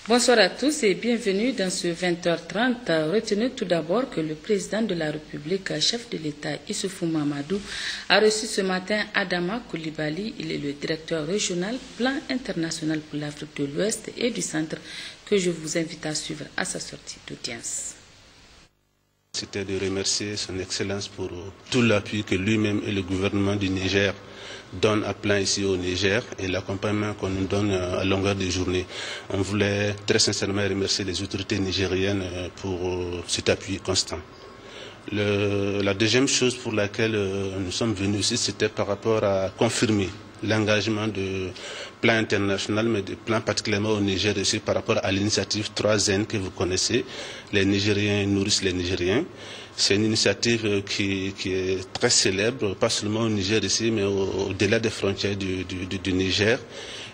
Bonsoir à tous et bienvenue dans ce 20h30. Retenez tout d'abord que le président de la République, chef de l'État Issoufou Mahamadou, a reçu ce matin Adama Coulibaly. Il est le directeur régional Plan international pour l'Afrique de l'Ouest et du Centre que je vous invite à suivre à sa sortie d'audience. C'était de remercier son Excellence pour tout l'appui que lui-même et le gouvernement du Niger donnent à Plan ici au Niger et l'accompagnement qu'on nous donne à longueur de journée. On voulait très sincèrement remercier les autorités nigériennes pour cet appui constant. La deuxième chose pour laquelle nous sommes venus ici, c'était par rapport à confirmer l'engagement de Plan international, mais de Plan particulièrement au Niger aussi par rapport à l'initiative 3N que vous connaissez. Les Nigériens nourrissent les Nigériens. C'est une initiative qui est très célèbre, pas seulement au Niger ici, mais au-delà des frontières du Niger.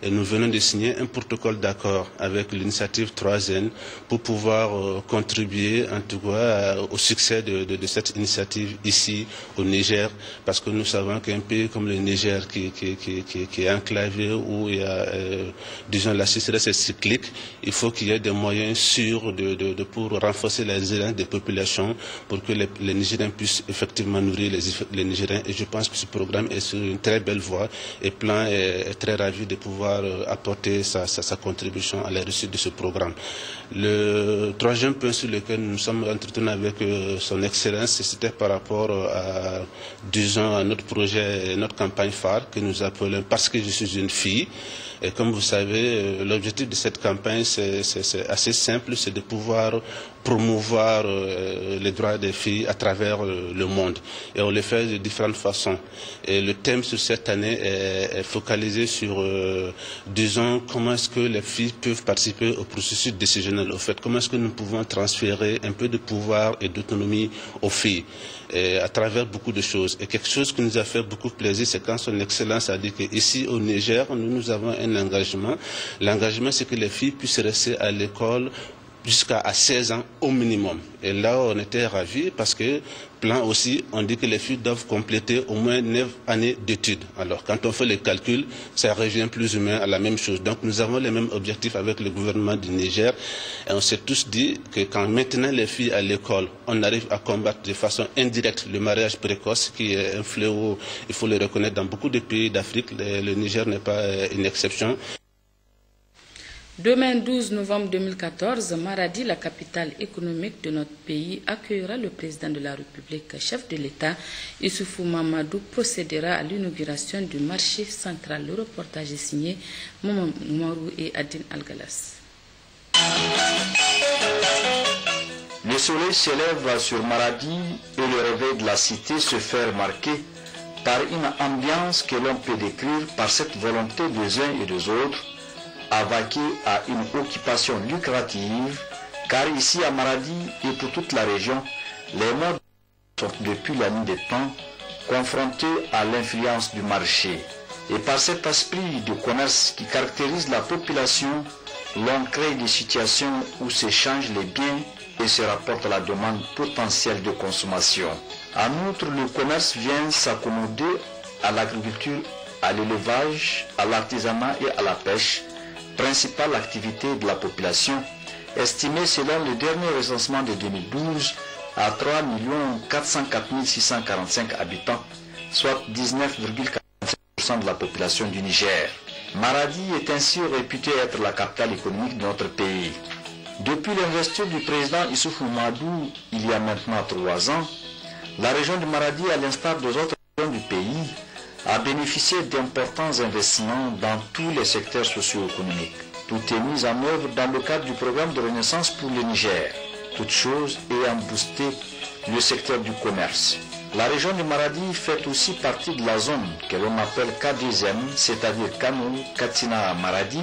Et nous venons de signer un protocole d'accord avec l'initiative 3N pour pouvoir contribuer en tout cas au succès de cette initiative ici au Niger, parce que nous savons qu'un pays comme le Niger qui est enclavé, où il y a, disons, la sécheresse est cyclique, il faut qu'il y ait des moyens sûrs pour renforcer la résilience des populations, pour que les Nigériens puissent effectivement nourrir les Nigériens. Et je pense que ce programme est sur une très belle voie et Plan est très ravi de pouvoir apporter sa contribution à la réussite de ce programme. Le troisième point sur lequel nous sommes entretenus avec son Excellence, c'était par rapport à, disons, à notre projet, notre campagne phare que nous appelons « Parce que je suis une fille ». Et comme vous savez, l'objectif de cette campagne, c'est assez simple, c'est de pouvoir promouvoir les droits des filles à travers le monde. Et on le fait de différentes façons. Et le thème sur cette année est focalisé sur, disons, comment est-ce que les filles peuvent participer au processus décisionnel. Au fait, comment est-ce que nous pouvons transférer un peu de pouvoir et d'autonomie aux filles à travers beaucoup de choses. Et quelque chose qui nous a fait beaucoup plaisir, c'est quand son Excellence a dit qu'ici au Niger, nous avons un engagement. L'engagement, c'est que les filles puissent rester à l'école jusqu'à 16 ans au minimum. Et là, on était ravis parce que Plan aussi, on dit que les filles doivent compléter au moins 9 années d'études. Alors, quand on fait les calculs, ça revient plus ou moins à la même chose. Donc, nous avons les mêmes objectifs avec le gouvernement du Niger. Et on s'est tous dit que quand maintenant les filles à l'école, on arrive à combattre de façon indirecte le mariage précoce, qui est un fléau, il faut le reconnaître, dans beaucoup de pays d'Afrique. Le Niger n'est pas une exception. Demain, 12 novembre 2014, Maradi, la capitale économique de notre pays, accueillera le président de la République, chef de l'État, Issoufou Mahamadou, procédera à l'inauguration du marché central. Le reportage est signé Maman Noumarou et Adine Algalas. Le soleil s'élève sur Maradi et le réveil de la cité se fait remarquer par une ambiance que l'on peut décrire par cette volonté des uns et des autres à vaquer à une occupation lucrative, car ici à Maradi et pour toute la région, les modes sont depuis la nuit des temps confrontés à l'influence du marché. Et par cet esprit de commerce qui caractérise la population, l'on crée des situations où s'échangent les biens et se rapporte à la demande potentielle de consommation. En outre, le commerce vient s'accommoder à l'agriculture, à l'élevage, à l'artisanat et à la pêche, principale activité de la population, estimée selon le dernier recensement de 2012 à 3 404 645 habitants, soit 19,45% de la population du Niger. Maradi est ainsi réputée être la capitale économique de notre pays. Depuis l'investiture du président Issoufou Mahamadou il y a maintenant 3 ans, la région de Maradi, à l'instar des autres régions du pays, a bénéficié d'importants investissements dans tous les secteurs socio-économiques. Tout est mis en œuvre dans le cadre du programme de renaissance pour le Niger, toutes choses ayant boosté le secteur du commerce. La région de Maradi fait aussi partie de la zone que l'on appelle K2M, c'est-à-dire Kano, Katsina, Maradi,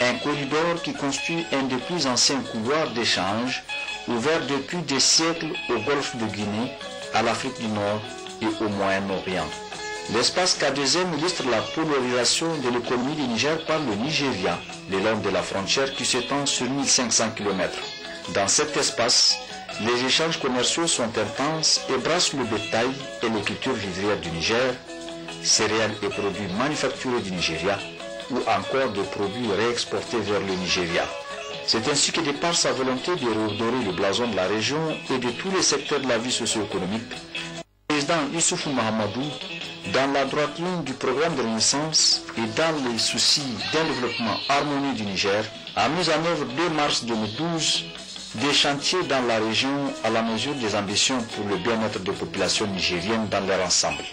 un corridor qui constitue un des plus anciens couloirs d'échange ouvert depuis des siècles au golfe de Guinée, à l'Afrique du Nord et au Moyen-Orient. L'espace K2M illustre la polarisation de l'économie du Niger par le Nigeria, le long de la frontière qui s'étend sur 1500 km. Dans cet espace, les échanges commerciaux sont intenses et brassent le bétail et les cultures vivrières du Niger, céréales et produits manufacturés du Nigeria, ou encore de produits réexportés vers le Nigeria. C'est ainsi que de par sa volonté de redorer le blason de la région et de tous les secteurs de la vie socio-économique, le président Issoufou Mahamadou, dans la droite ligne du programme de Renaissance et dans les soucis d'un développement harmonieux du Niger, a mis en œuvre dès mars 2012 des chantiers dans la région à la mesure des ambitions pour le bien-être des populations nigériennes dans leur ensemble.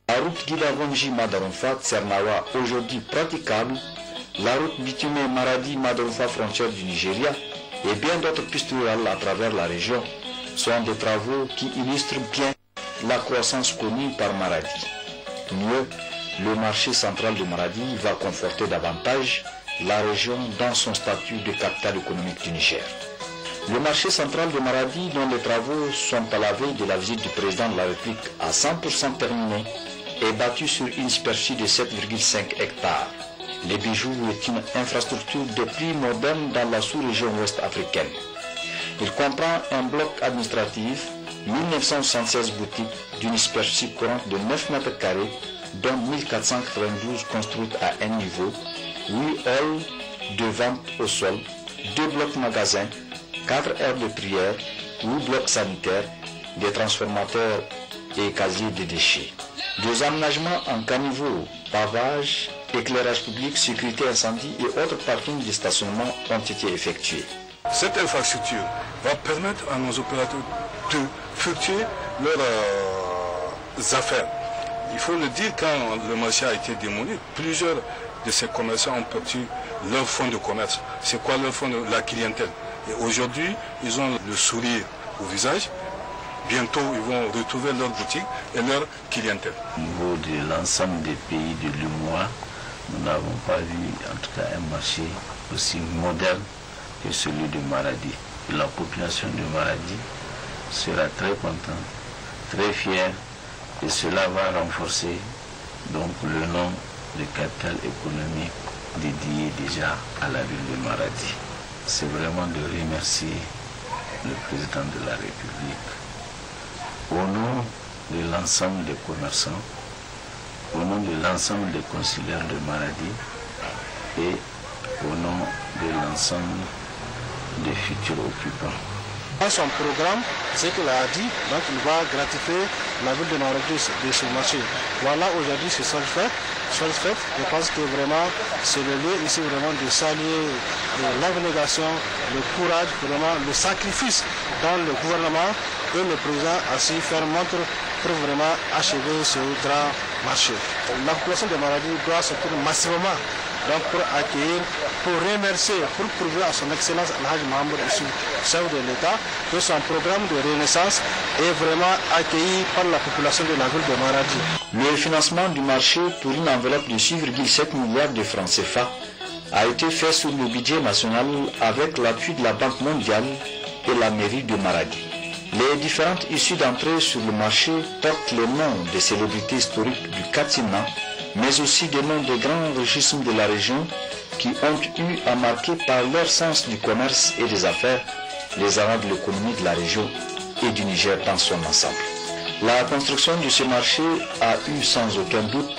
La route Guida-Ronji-Madarumfa-Tsernawa, aujourd'hui praticable, la route bitumée Maradi-Madarumfa frontière du Nigeria et bien d'autres pistes rurales à travers la région sont des travaux qui illustrent bien la croissance connue par Maradi. Mieux, le marché central de Maradi va conforter davantage la région dans son statut de capitale économique du Niger. Le marché central de Maradi, dont les travaux sont à la veille de la visite du président de la République à 100% terminés, est bâti sur une superficie de 7,5 hectares. Les bijoux est une infrastructure des plus modernes dans la sous-région ouest africaine. Il comprend un bloc administratif, 1976 boutiques d'une superficie courante de 9 mètres carrés, dont 1492 construites à un niveau, 8 halls de vente au sol, 2 blocs magasins, 4 aires de prière, 8 blocs sanitaires, des transformateurs et casiers de déchets. Des aménagements en caniveau, pavage, éclairage public, sécurité incendie et autres parkings de stationnement ont été effectués. Cette infrastructure va permettre à nos opérateurs de fluctuer leurs affaires. Il faut le dire, quand le marché a été démoli, plusieurs de ces commerçants ont perdu leur fonds de commerce. C'est quoi leur fonds? La clientèle. Et aujourd'hui, ils ont le sourire au visage. Bientôt, ils vont retrouver leur boutique et leur clientèle. Au niveau de l'ensemble des pays de l'UMOA, nous n'avons pas vu en tout cas un marché aussi moderne que celui de Maradi. Et la population de Maradi sera très contente, très fière, et cela va renforcer donc le nom de capitale économique dédié déjà à la ville de Maradi. C'est vraiment de remercier le président de la République au nom de l'ensemble des commerçants, au nom de l'ensemble des consulaires de Maradi et au nom de l'ensemble des futurs occupants. Dans son programme, c'est qu'il a dit, donc il va gratifier la ville de Maradi de ce marché. Voilà, aujourd'hui c'est chose faite. Je pense que vraiment c'est le lieu ici vraiment de saluer l'abnégation, le courage, vraiment le sacrifice dans le gouvernement et le président a su faire montre pour vraiment achever ce grand marché. La population de Maradi doit sortir massivement donc pour accueillir, pour remercier, pour prouver à son excellence Al-Hajj Mohamed Issou, chef de l'État, que son programme de renaissance est vraiment accueilli par la population de la ville de Maradi. Le financement du marché pour une enveloppe de 6,7 milliards de francs CFA a été fait sur le budget national avec l'appui de la Banque mondiale et la mairie de Maradi. Les différentes issues d'entrée sur le marché portent les noms des célébrités historiques du Katsina, mais aussi des noms des grands richismes de la région qui ont eu à marquer par leur sens du commerce et des affaires les arabes de l'économie de la région et du Niger dans son ensemble. La construction de ce marché a eu sans aucun doute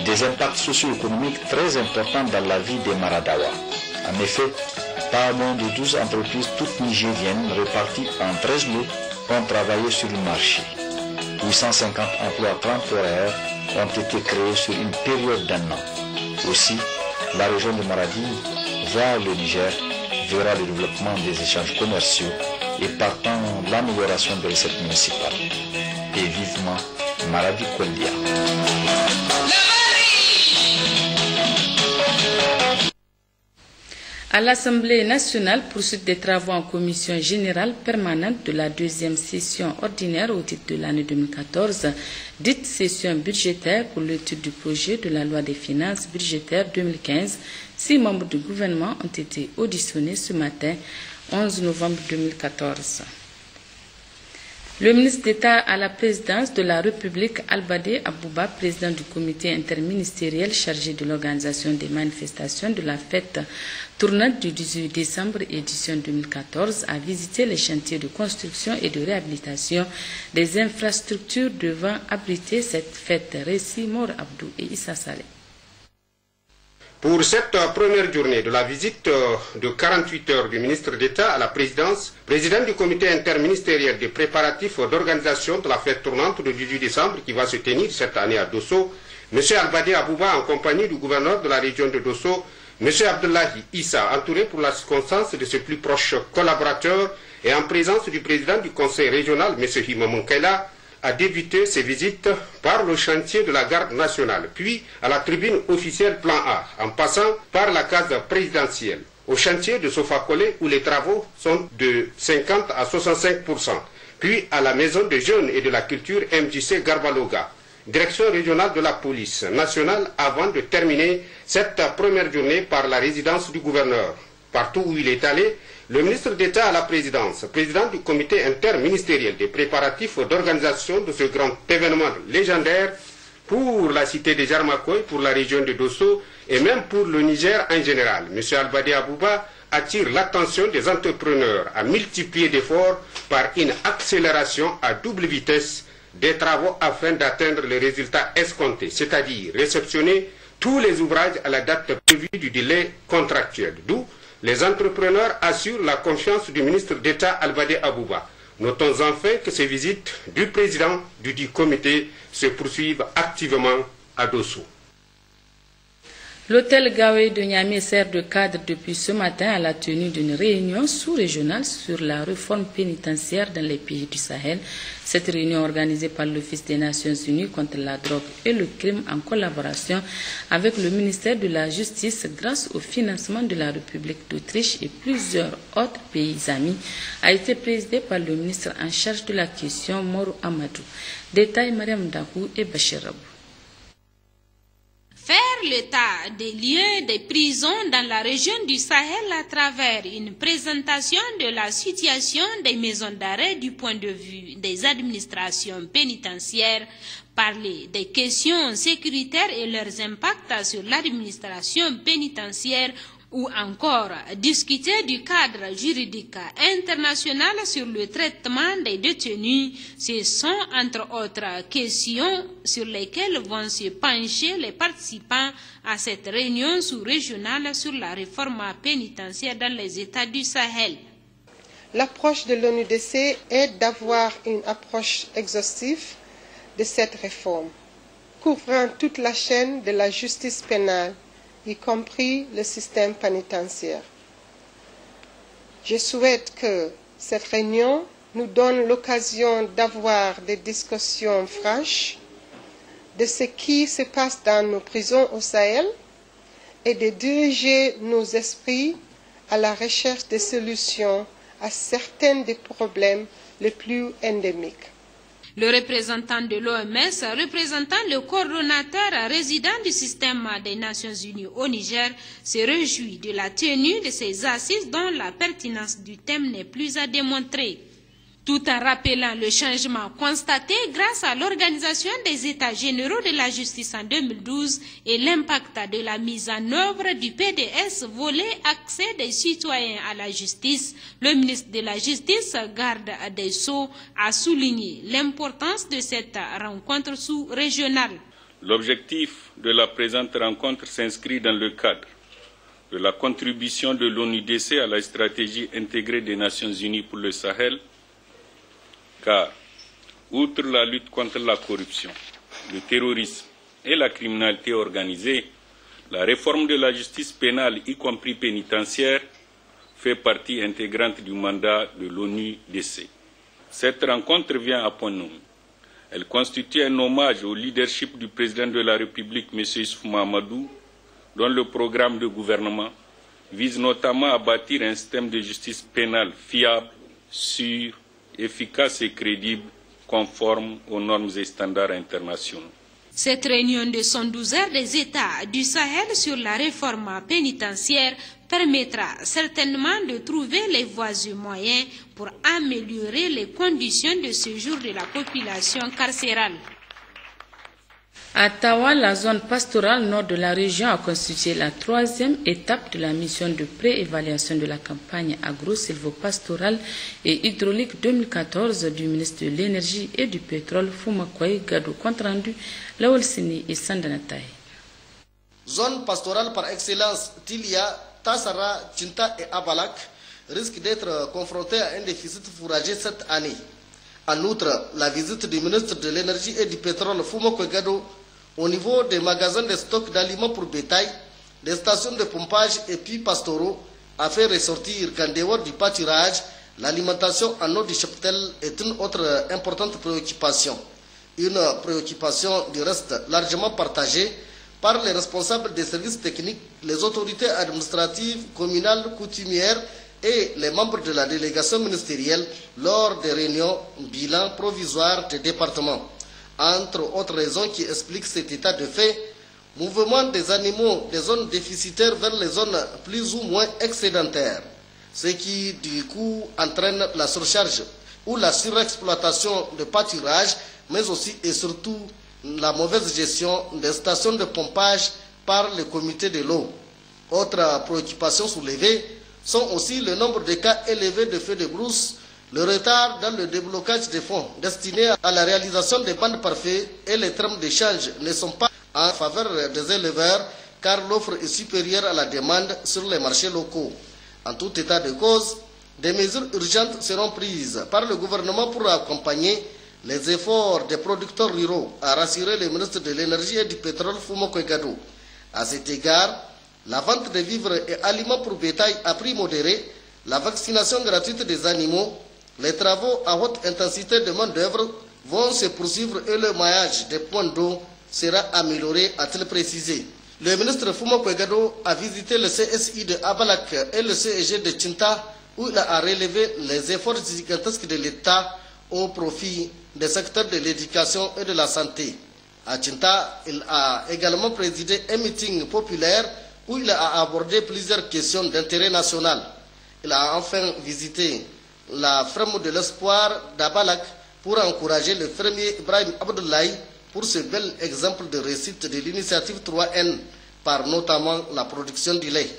des impacts socio-économiques très importants dans la vie des Maradawa. En effet, pas moins de 12 entreprises toutes nigériennes réparties en 13 lots ont travaillé sur le marché. 850 emplois temporaires ont été créés sur une période d'1 an. Aussi, la région de Maradi, voire le Niger, verra le développement des échanges commerciaux et partant l'amélioration des recettes municipales. Et vivement Maradi Kolia. À l'Assemblée nationale, poursuite des travaux en commission générale permanente de la deuxième session ordinaire au titre de l'année 2014, dite session budgétaire pour l'étude du projet de la loi des finances budgétaires 2015. 6 membres du gouvernement ont été auditionnés ce matin, 11 novembre 2014. Le ministre d'État à la présidence de la République, Albadé Abouba, président du comité interministériel chargé de l'organisation des manifestations de la fête tournante du 18 décembre édition 2014, a visité les chantiers de construction et de réhabilitation des infrastructures devant abriter cette fête. Récit Mor Abdou et Issa Saleh. Pour cette première journée de la visite de 48 heures du ministre d'État à la présidence, président du comité interministériel des préparatifs d'organisation de la fête tournante du 18 décembre qui va se tenir cette année à Dosso, M. Albadé Abouba en compagnie du gouverneur de la région de Dosso, M. Abdullahi Issa, entouré pour la circonstance de ses plus proches collaborateurs et en présence du président du conseil régional, M. Himamou Kaila, a débuté ses visites par le chantier de la garde nationale, puis à la tribune officielle plan A, en passant par la case présidentielle, au chantier de Sofakole où les travaux sont de 50 à 65%, puis à la maison des jeunes et de la culture MJC Garbaloga, direction régionale de la police nationale, avant de terminer cette première journée par la résidence du gouverneur. Partout où il est allé, le ministre d'État à la présidence, président du comité interministériel des préparatifs d'organisation de ce grand événement légendaire pour la cité de Jarmakoy, pour la région de Dosso et même pour le Niger en général. M. Albadé Abouba attire l'attention des entrepreneurs à multiplier d'efforts par une accélération à double vitesse des travaux afin d'atteindre les résultats escomptés, c'est-à-dire réceptionner tous les ouvrages à la date prévue du délai contractuel. D'où les entrepreneurs assurent la confiance du ministre d'État Albadé Abouba. Notons enfin que ces visites du président du dit comité se poursuivent activement à Dosso. L'hôtel Gawé de Niamey sert de cadre depuis ce matin à la tenue d'une réunion sous-régionale sur la réforme pénitentiaire dans les pays du Sahel. Cette réunion organisée par l'Office des Nations Unies contre la drogue et le crime en collaboration avec le ministère de la Justice grâce au financement de la République d'Autriche et plusieurs autres pays amis a été présidée par le ministre en charge de la question, Moro Amadou. Détail Mariam Dakou et Bachir Rabou. Faire l'état des lieux des prisons dans la région du Sahel à travers une présentation de la situation des maisons d'arrêt du point de vue des administrations pénitentiaires, parler des questions sécuritaires et leurs impacts sur l'administration pénitentiaire ou encore discuter du cadre juridique international sur le traitement des détenus. Ce sont entre autres questions sur lesquelles vont se pencher les participants à cette réunion sous-régionale sur la réforme pénitentiaire dans les États du Sahel. L'approche de l'ONUDC est d'avoir une approche exhaustive de cette réforme, couvrant toute la chaîne de la justice pénale, y compris le système pénitentiaire. Je souhaite que cette réunion nous donne l'occasion d'avoir des discussions franches de ce qui se passe dans nos prisons au Sahel et de diriger nos esprits à la recherche de solutions à certains des problèmes les plus endémiques. Le représentant de l'OMS, représentant le coordonnateur résident du système des Nations Unies au Niger, se réjouit de la tenue de ces assises dont la pertinence du thème n'est plus à démontrer, tout en rappelant le changement constaté grâce à l'organisation des États généraux de la justice en 2012 et l'impact de la mise en œuvre du PDS volet accès des citoyens à la justice. Le ministre de la Justice, garde des Sceaux, a souligné l'importance de cette rencontre sous-régionale. L'objectif de la présente rencontre s'inscrit dans le cadre de la contribution de l'ONUDC à la stratégie intégrée des Nations Unies pour le Sahel, car, outre la lutte contre la corruption, le terrorisme et la criminalité organisée, la réforme de la justice pénale, y compris pénitentiaire, fait partie intégrante du mandat de l'ONUDC. Cette rencontre vient à point nommé. Elle constitue un hommage au leadership du président de la République, M. Issoufou Mahamadou, dont le programme de gouvernement vise notamment à bâtir un système de justice pénale fiable, sûr, efficace et crédible, conforme aux normes et standards internationaux. Cette réunion de 112 heures des États du Sahel sur la réforme pénitentiaire permettra certainement de trouver les voies et moyens pour améliorer les conditions de séjour de la population carcérale. À Tawa, la zone pastorale nord de la région a constitué la troisième étape de la mission de préévaluation de la campagne agro-silvopastorale et hydraulique 2014 du ministre de l'Énergie et du Pétrole, Foumakouaï Gadou, compte rendu Lawal Sini et Sandanataï. zone pastorale par excellence Tilia, Tassara, Tinta et Abalak, risquent d'être confrontés à un déficit fourrager cette année. En outre, la visite du ministre de l'Énergie et du Pétrole, Fumo Kwegado, au niveau des magasins de stock d'aliments pour bétail, des stations de pompage et puits pastoraux, a fait ressortir qu'en dehors du pâturage, l'alimentation en eau du cheptel est une autre importante préoccupation. Une préoccupation du reste largement partagée par les responsables des services techniques, les autorités administratives, communales, coutumières et les membres de la délégation ministérielle lors des réunions bilan provisoires des départements. Entre autres raisons qui expliquent cet état de fait, mouvement des animaux des zones déficitaires vers les zones plus ou moins excédentaires, ce qui du coup entraîne la surcharge ou la surexploitation de pâturage, mais aussi et surtout la mauvaise gestion des stations de pompage par le comité de l'eau. Autre préoccupation soulevée sont aussi le nombre de cas élevés de feux de brousse, le retard dans le déblocage des fonds destinés à la réalisation des bandes parfaites et les termes d'échange ne sont pas en faveur des éleveurs car l'offre est supérieure à la demande sur les marchés locaux. En tout état de cause, des mesures urgentes seront prises par le gouvernement pour accompagner les efforts des producteurs ruraux, a rassuré le ministre de l'Énergie et du Pétrole, Fumo Kwegado. À cet égard, la vente de vivres et aliments pour bétail à prix modéré, la vaccination gratuite des animaux, les travaux à haute intensité de main-d'œuvre vont se poursuivre et le maillage des points d'eau sera amélioré, a-t-il précisé. Le ministre Fumo Kwegado a visité le CSI de Abalak et le CEG de Tinta où il a relevé les efforts gigantesques de l'État au profit des secteurs de l'éducation et de la santé. À Tinta, il a également présidé un meeting populaire où il a abordé plusieurs questions d'intérêt national. Il a enfin visité la ferme de l'espoir d'Abalak pour encourager le fermier Ibrahim Abdoulaye pour ce bel exemple de réussite de l'initiative 3N par notamment la production du lait.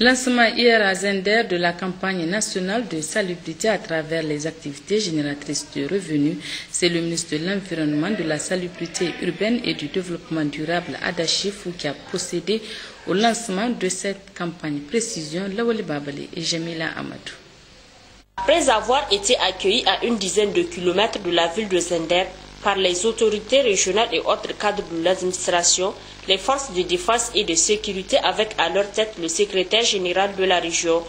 Lancement hier à Zender de la campagne nationale de salubrité à travers les activités génératrices de revenus. C'est le ministre de l'Environnement, de la salubrité urbaine et du développement durable, Ada Chifou, qui a procédé au lancement de cette campagne. Précision, Lawali Babale et Jamila Amadou. Après avoir été accueillis à une dizaine de kilomètres de la ville de Zender par les autorités régionales et autres cadres de l'administration, les forces de défense et de sécurité avec à leur tête le secrétaire général de la région,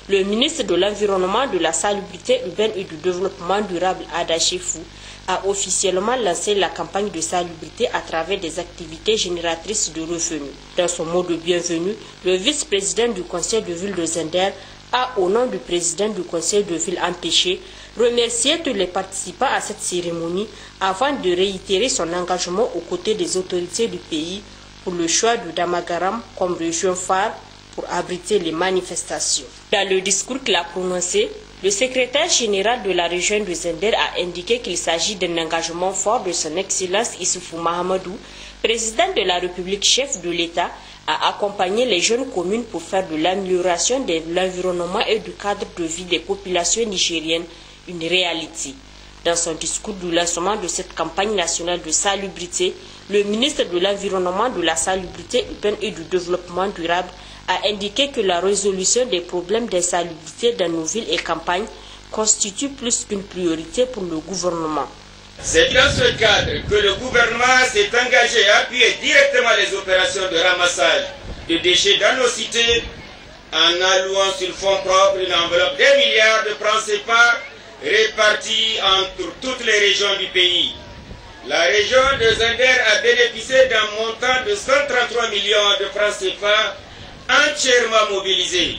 le ministre de l'Environnement, de la salubrité urbaine et du développement durable, Ada Chifou, a officiellement lancé la campagne de salubrité à travers des activités génératrices de revenus. Dans son mot de bienvenue, le vice-président du conseil de ville de Zender a, au nom du président du conseil de ville empêché, remercié tous les participants à cette cérémonie avant de réitérer son engagement aux côtés des autorités du pays pour le choix de Damagaram comme région phare pour abriter les manifestations. Dans le discours qu'il a prononcé, le secrétaire général de la région de Zender a indiqué qu'il s'agit d'un engagement fort de son Excellence Issoufou Mahamadou, président de la République, chef de l'État, à accompagner les jeunes communes pour faire de l'amélioration de l'environnement et du cadre de vie des populations nigériennes une réalité. Dans son discours du lancement de cette campagne nationale de salubrité, le ministre de l'Environnement, de la salubrité urbaine et du développement durable a indiqué que la résolution des problèmes d'insalubrité dans nos villes et campagnes constitue plus qu'une priorité pour le gouvernement. C'est dans ce cadre que le gouvernement s'est engagé à appuyer directement les opérations de ramassage de déchets dans nos cités en allouant sur fonds propres une enveloppe d'1 milliard de francs CFA répartis entre toutes les régions du pays. La région de Zender a bénéficié d'un montant de 133 millions de francs CFA entièrement mobilisés.